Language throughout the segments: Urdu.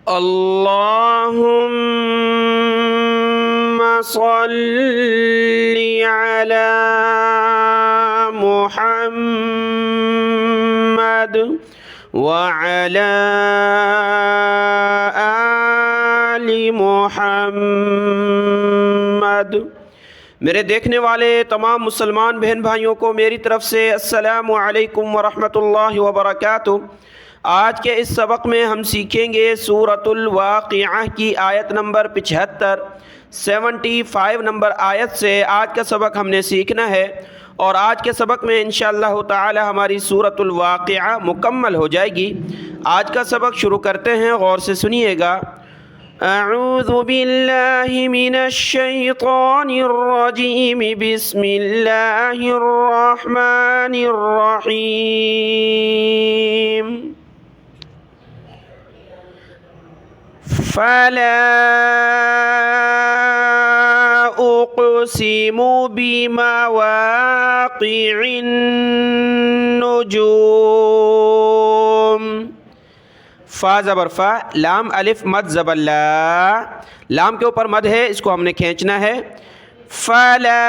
اللهم صل على محمد وعلى آل محمد۔ میرے دیکھنے والے تمام مسلمان بہن بھائیوں کو میری طرف سے السلام علیکم ورحمۃ اللہ وبرکاتہ۔ آج کے اس سبق میں ہم سیکھیں گے سورۃ الواقعہ کی آیت نمبر 75 نمبر آیت سے آج کا سبق ہم نے سیکھنا ہے، اور آج کے سبق میں انشاءاللہ تعالی ہماری سورۃ الواقعہ مکمل ہو جائے گی۔ آج کا سبق شروع کرتے ہیں، غور سے سنیے گا۔ اعوذ باللہ من الشیطان الرجیم، بسم اللہ الرحمن الرحیم۔ فلا اقسم بمواقع النجوم۔ فا زبر فا، لام الف مد زبر لا، لام کے اوپر مد ہے، اس کو ہم نے کھینچنا ہے۔ فلا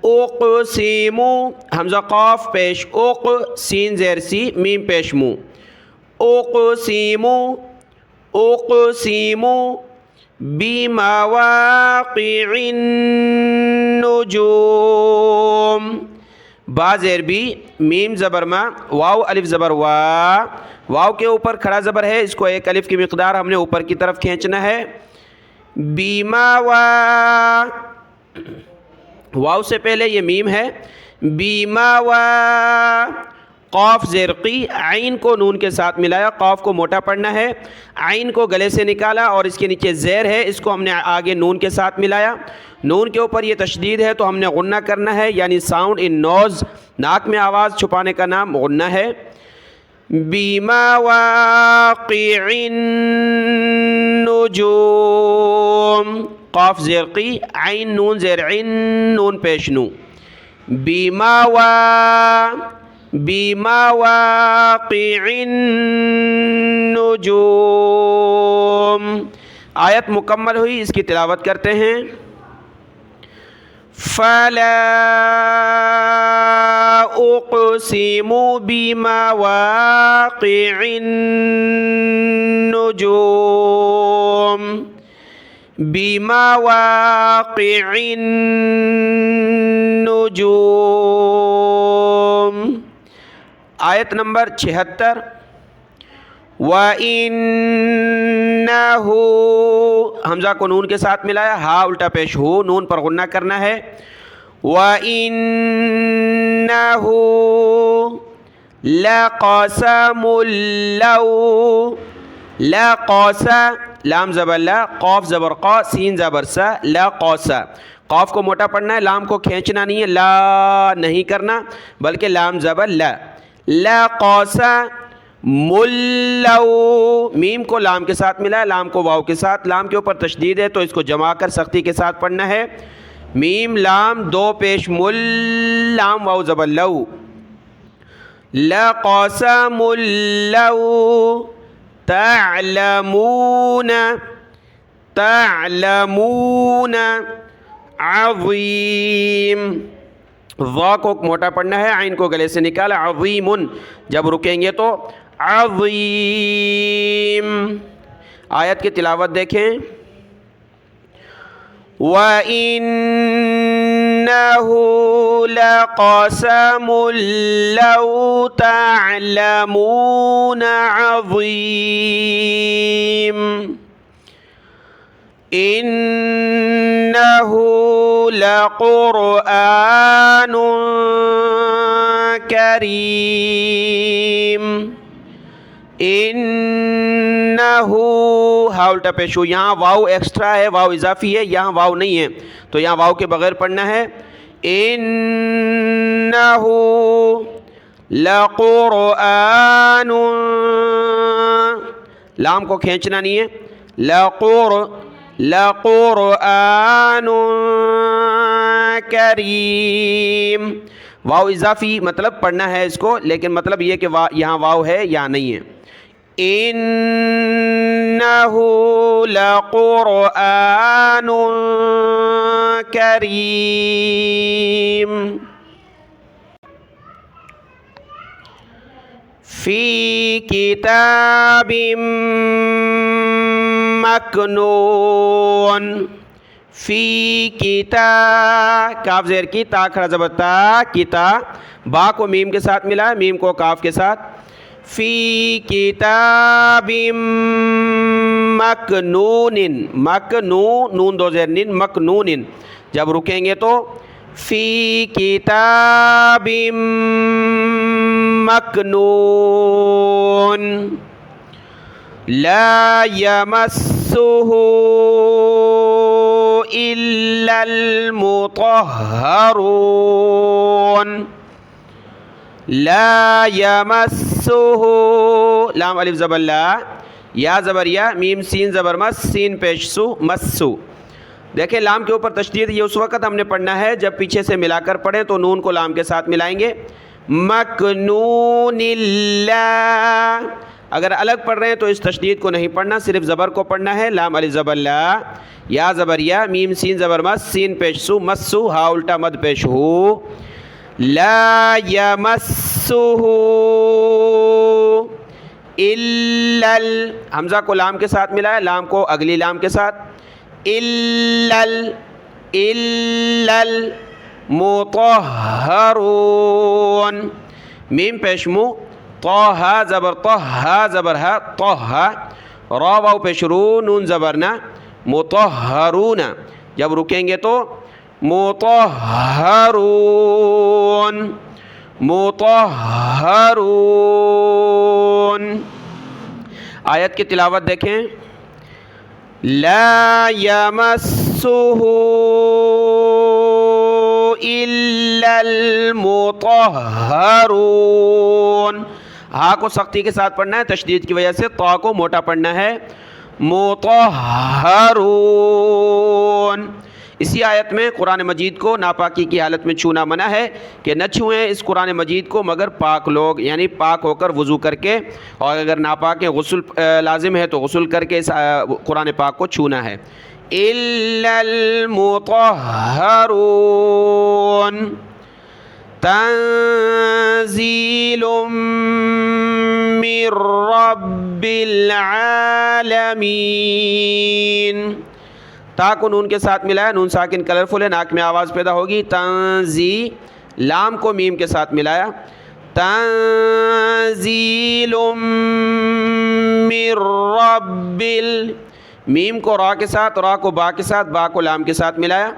اقسم، حمزہ قاف پیش اق، سین زیر سی، میم پیش مو، اقسم اقسم بمواقع النجوم۔ با زیر بی، میم زبر ما، واو الف زبر وا، واو کے اوپر کھڑا زبر ہے، اس کو ایک الف کی مقدار ہم نے اوپر کی طرف کھینچنا ہے۔ بیما وا، واو سے پہلے یہ میم ہے۔ بیما وا، قاف زیر قی، عین کو نون کے ساتھ ملایا، قاف کو موٹا پڑھنا ہے، عین کو گلے سے نکالا اور اس کے نیچے زیر ہے، اس کو ہم نے آگے نون کے ساتھ ملایا۔ نون کے اوپر یہ تشدید ہے تو ہم نے غنہ کرنا ہے، یعنی ساؤنڈ ان نوز، ناک میں آواز چھپانے کا نام غنہ ہے۔ بمواقع النجوم، قاف زیر قی، عین نون زیر عین، نون پیش نو، بمواقع النجوم۔ آیت مکمل ہوئی، اس کی تلاوت کرتے ہیں۔ فلا اقسم بمواقع النجوم، بمواقع النجوم۔ آیت نمبر 76۔ وَإِنَّهُ، حمزہ کو نون کے ساتھ ملایا، ہا الٹا پیش ہو، نون پر غنہ کرنا ہے۔ وَإِنَّهُ لَقَسَمٌ لَّوْ، لَقَسَ، لام زبر لا، قاف زبر قا، سین زبر سا، لَقَسَ، قاف کو موٹا پڑھنا ہے، لام کو کھینچنا نہیں ہے، لا نہیں کرنا بلکہ لام زبر لا۔ لَقَسَ ملو، میم کو لام کے ساتھ ملا ہے، لام کو واو کے ساتھ، لام کے اوپر تشدید ہے تو اس کو جما کر سختی کے ساتھ پڑھنا ہے۔ میم لام دو پیش مل، لام واو زبر لو، لقسم لو تعلمون، تعلمون عظیم، ضا کو موٹا پڑھنا ہے، عین کو گلے سے نکالا، عظیم، جب رکیں گے تو عظیم۔ آیت کی تلاوت دیکھیں۔ وَإِنَّهُ لَقَسَمٌ لَّوْ تَعْلَمُونَ عَظِيمٌ، إِنَّهُ لَقُرْآنٌ کریم۔ انہ، ہا الٹا پیش ہو، یہاں واو ایکسٹرا ہے، واو اضافی ہے، یہاں واو نہیں ہے تو یہاں واو کے بغیر پڑھنا ہے۔ انہ لقرآن، لام کو کھینچنا نہیں ہے، لقرآن کریم، واو اضافی مطلب پڑھنا ہے اس کو، لیکن مطلب یہ کہ یہاں واو ہے یا نہیں ہے۔ إنه لقرآن كريم في كتاب مكنون فی کتاب کاف زیر کی تا کھڑا زبر تا کتا با کو میم کے ساتھ ملا میم کو کاف کے ساتھ فی کتاب مکنون مکنون نون دو زیر نین مکنون جب رکیں گے تو فی کتاب مکنون لا یمسہ إلا المطهرون لا يمسه لام الف زبر لا یا زبر یا میم سین زبر مس سین پیش سو مسو دیکھیں لام کے اوپر تشدید یہ اس وقت ہم نے پڑھنا ہے جب پیچھے سے ملا کر پڑھیں تو نون کو لام کے ساتھ ملائیں گے مکنون اللہ اگر الگ پڑھ رہے ہیں تو اس تشدید کو نہیں پڑھنا صرف زبر کو پڑھنا ہے لام الف زبر لا یا زبر یا میم سین زبر مس سین پیش سو مسو ہا الٹا مد پیش ہو لا یمسہ الا حمزہ کو لام کے ساتھ ملا ہے لام کو اگلی لام کے ساتھ الا المطہرون میم پیش مو طہ زبر طہ زبر ہا طہ را واو پیش رو نون زبر نا مطہرون جب رکیں گے تو مطہرون مطہرون آیت کی تلاوت دیکھیں لا یمسہ الا المطہرون ہا کو سختی کے ساتھ پڑھنا ہے تشدید کی وجہ سے طا کو موٹا پڑھنا ہے مطہرون اسی آیت میں قرآن مجید کو ناپاکی کی حالت میں چھونا منع ہے کہ نہ چھوئیں اس قرآن مجید کو مگر پاک لوگ یعنی پاک ہو کر وضو کر کے اور اگر ناپاک غسل لازم ہے تو غسل کر کے اس قرآن پاک کو چھونا ہے الا المطہرون تنزیل من رب العالمین تا کو نون کے ساتھ ملا ہے نون ساکن کلرفل ہے ناک میں آواز پیدا ہوگی تنزی لام کو میم کے ساتھ ملایا تنزیل من رب میم کو را کے ساتھ را کو با کے ساتھ با کو لام کے ساتھ ملایا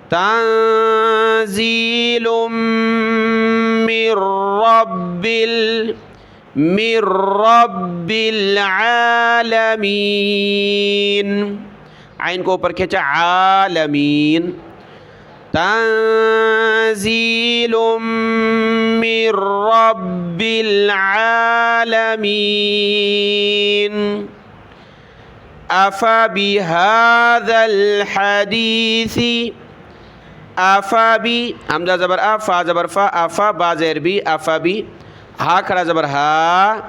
تنزیل من رب العالمین عین کو اوپر کھینچا عالمین تنزیل من رب العالمین افا بهذا الحدیث افا بی حمزہ زبر فا زبر فا افا با زیر بی افا بی ہا کھڑا زبر ہا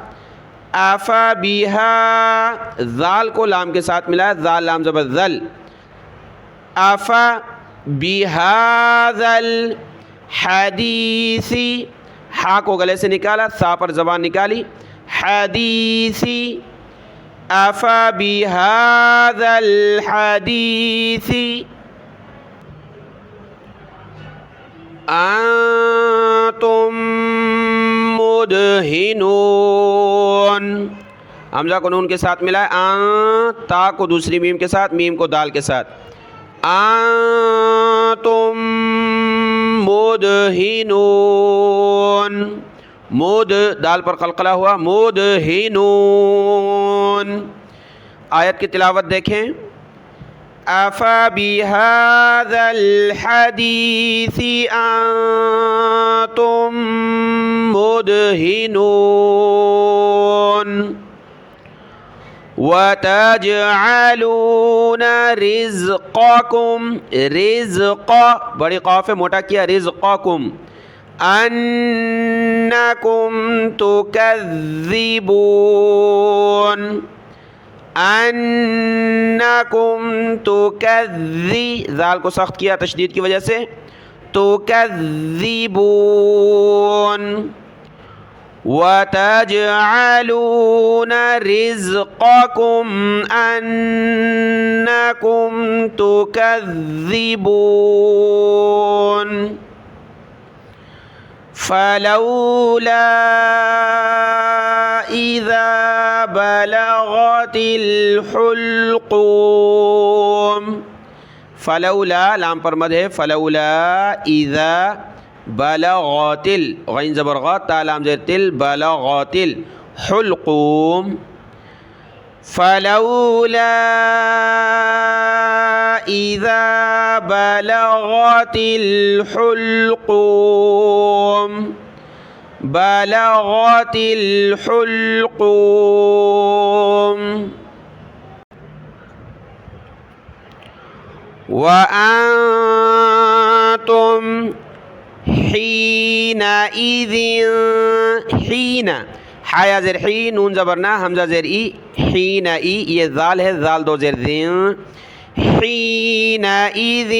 افا بیہا ذال کو لام کے ساتھ ملا ہے ذال لام زبر ذل افا بہذا الحدیثی ہا کو گلے سے نکالا سا پر زبان نکالی حدیثی افا بہذا الحدیثی انتم مدہنون حمزہ کو نون کے ساتھ ملا ہے تا کو دوسری میم کے ساتھ میم کو دال کے ساتھ انتم مدہنون مود دال پر قلقلہ ہوا مدہنون آیت کی تلاوت دیکھیں افا بہذا الحدیث انتم مدہنون وتجعلون رزقکم رزق بڑی قاف ہے موٹا کیا رزقکم أنكم تكذبون أنكم ذال کو سخت کیا تشدید کی وجہ سے تكذبون وتجعلون رزقكم أنكم تكذبون فلولا إذا بلغت الحلقوم فلولا لام پر مد ہے فلولا اذا بلغت غین زبر غا تا لام زیر تل بلغت الحلقوم فلولا إذا بلغت الحلقوم بلغت الحلقوم وأنتم حينئذ حين حیا زیر حی نون زبرنا حمزہ زیر ای حین ای یہ ذال ہے ذال دو زیر ذین حینئذ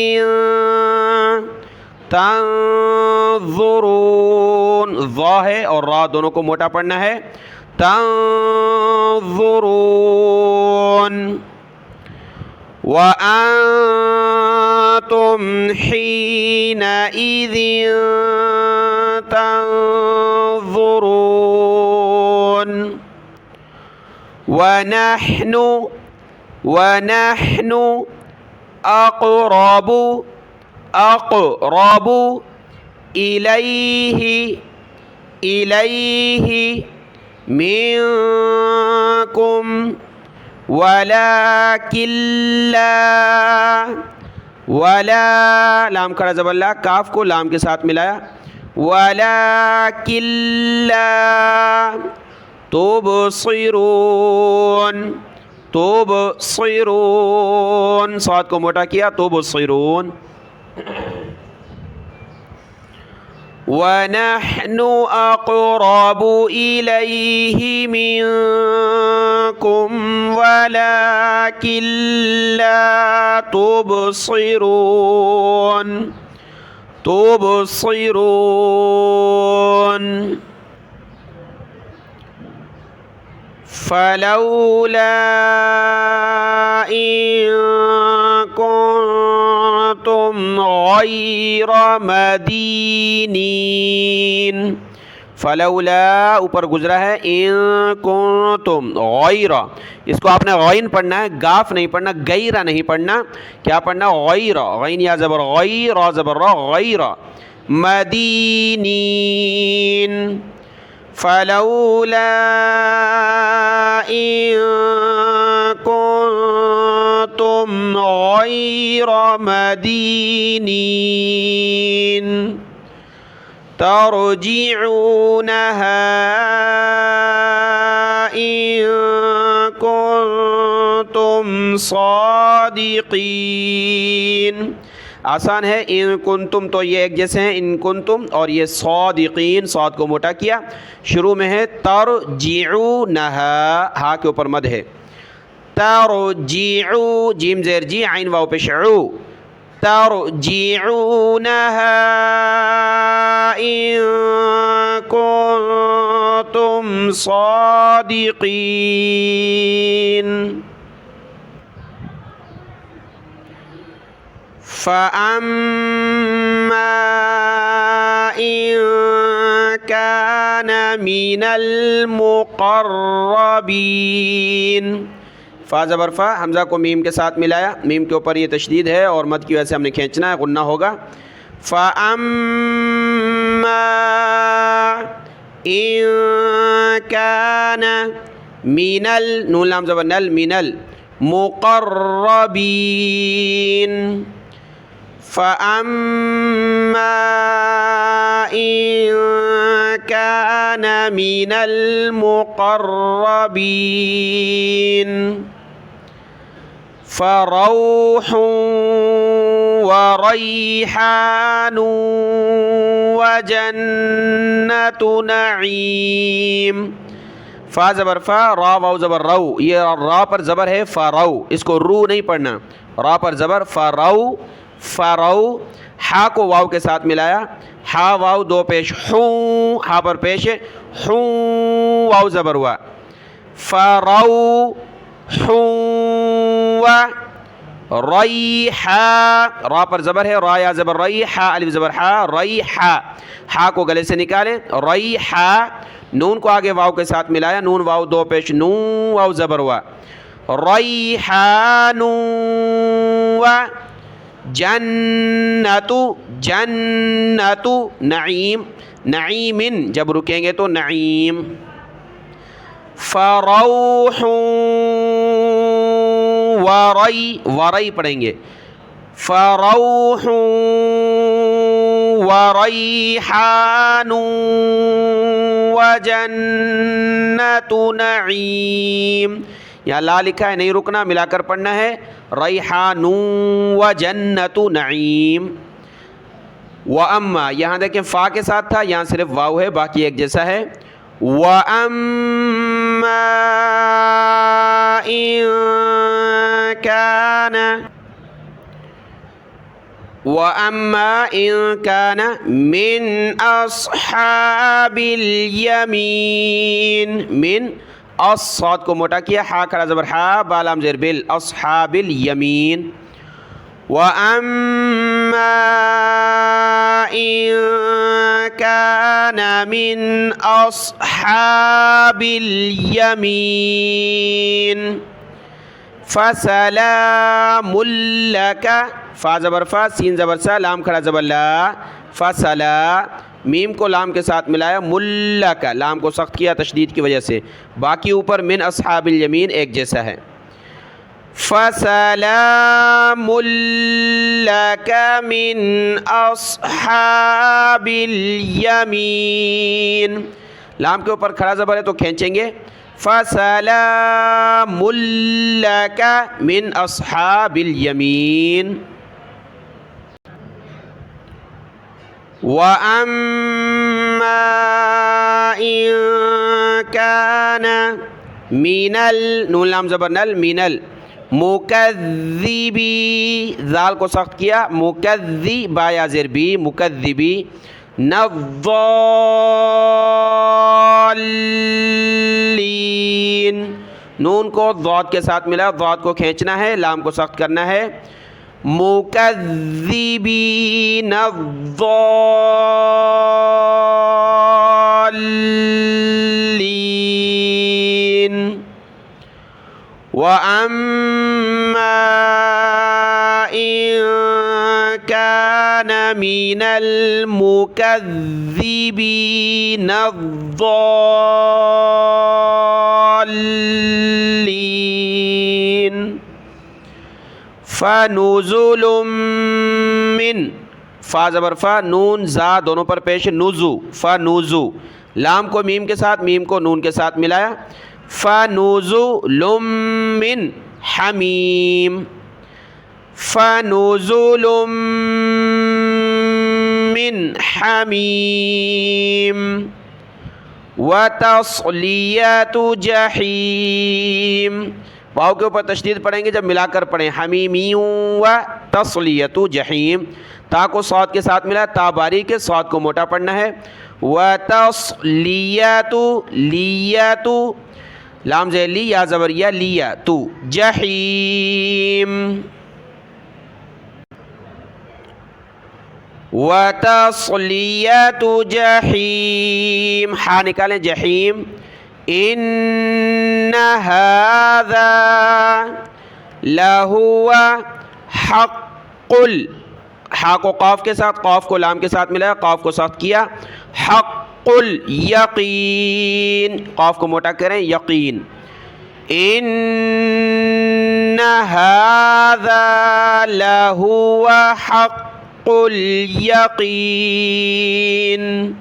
تنظرون ظا ہے اور را دونوں کو موٹا پڑھنا ہے تنظرون وأنتم حينئذ تنظرون ونحن أقرب إليه منكم ولكن ولا لام کھڑا زبر لا کاف کو لام کے ساتھ ملایا ولكن لا تبصرون صاد کو موٹا کیا تبصرون ونحن أقرب إليه منكم ولكن لا تبصرون فلولا إن كنتم غير مدينين فلولا اوپر گزرا ہے ان کنتم غیر اس کو آپ نے غین پڑھنا ہے گاف نہیں پڑھنا غیرہ نہیں پڑھنا کیا پڑھنا غیر غین یا زبر غیر زبر غیر مدینین فلولا إن كنتم غير مدينين ترجعونها إن كنتم صادقين آسان ہے ان کنتم تو یہ ایک جیسے ہیں ان کنتم اور یہ صادقین صاد کو موٹا کیا شروع میں ہے ترجعونها ہا کے اوپر مد ہے ترجعو جیم زیر جی عین واو پیش عو ترجعونها إن كنتم صادقين فأما إن كان من المقربين فا زبر فا حمزہ کو میم کے ساتھ ملایا میم کے اوپر یہ تشدید ہے اور مد کی وجہ سے ہم نے کھینچنا ہے غنہ ہوگا فأما إن كان من نون لام زبر نل من المقربين فأما إن كان من المقربين فروح وريحان وجنة نعيم. فا زبر فا، را واو زبر رو. یہ را پر زبر ہے فرو، اس کو رو نہیں پڑھنا. را پر زبر فرو فرو. ہا کو واو کے ساتھ ملایا، ہا واو دو پیش، ہوں ہا پر پیش ہے، ہوں واو زبر ہوا. فرو ہوں. ریحا، را پر زبر ہے، را یا زبر ری، ہا الف زبر ہا، ریحا. ہا کو گلے سے نکالیں، ریحا. نون کو آگے واو کے ساتھ ملایا، نون واو دو پیش، نون واو زبر ہوا. ریحان و جنت، جنت نعیم، نعیم جب رکیں گے تو نعیم. فروح ورئی، ورئی پڑھیں گے. فروح وریحان وجنت نعیم. یہاں لا لکھا ہے، نہیں رکنا، ملا کر پڑھنا ہے. ریحان وجنت نعیم. وَأَمَّا، یہاں دیکھیں فا کے ساتھ تھا، یہاں صرف واو ہے، باقی ایک جیسا ہے. وَأَمَّا إِن كَانَ، وَأَمَّا إِن كَانَ مِنْ أَصْحَابِ الْيَمِينِ. من الصاد کو موٹا کیا، ہا کھڑا زبر ہا، با لام زیر بل، اصحاب الیمین. وَأَمَّا إِن كَانَ مِنْ أَصْحَابِ الْيَمِينِ فَسَلَامٌ لَكَ. فا زبر فا، سین زبر سا، لام کھڑا زبر لا، فَسَلَا. میم کو لام کے ساتھ ملایا، ملک، لام کو سخت کیا تشدید کی وجہ سے، باقی اوپر من اصحاب الیمین ایک جیسا ہے. فَسَلَامٌ لَكَ مِنْ أَصْحَابِ الْيَمِينِ. لام کے اوپر کھڑا زبر ہے تو کھینچیں گے. فَسَلَامٌ لَكَ مِنْ أَصْحَابِ الْيَمِينِ. وَأَمَّا إِن كَانَ مِنَ نون لام زبر نل، مِنَل مُكَذِّبِي، ذال کو سخت کیا، مُكَذِّ با یا زیر بی، مُكَذِّبِی. نَضَّالِّينَ، نون کو ضاد کے ساتھ ملا، ضاد کو کھینچنا ہے، لام کو سخت کرنا ہے. مُكَذِّبِينَ الضَّالِّينَ. وَأَمَّا إِن كَانَ مِنَ الْمُكَذِّبِينَ الضَّالِّينَ فَنُزُلٌ مِّن، فا زبر فا، نون زا دونوں پر پیش، نزو، فَنُزُ. لام کو میم کے ساتھ، میم کو نون کے ساتھ ملایا. فَنُزُلٌ مِّن حَمِيمٍ. فَنُزُلٌ مِّن حَمِيمٍ وَتَصْلِيَةُ جَحِيمٍ. واو کے اوپر تشدید پڑھیں گے جب ملا کر پڑھیں، حمیمی و تصلیۃ جحیم. تا کو صاد کے ساتھ ملا، تا باریک ہے، صاد کو موٹا پڑھنا ہے. وتصلیۃ، لیۃ لام زیر لی یا زبر یا، لیۃ جحیم. وتصلیۃ جحیم، ہا نکالیں، جحیم. ان هذا لهو حق ہا کو قاف کے ساتھ، قاف کو لام کے ساتھ ملایا، قاف کو سخت کیا، حق الیقین. قاف کو موٹا کریں، یقین. ان هذا لهو حق الیقین،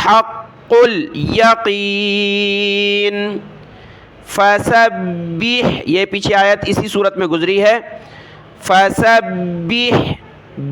حق الیقین. فسبح، یہ پیچھے آیت اسی صورت میں گزری ہے. فسبح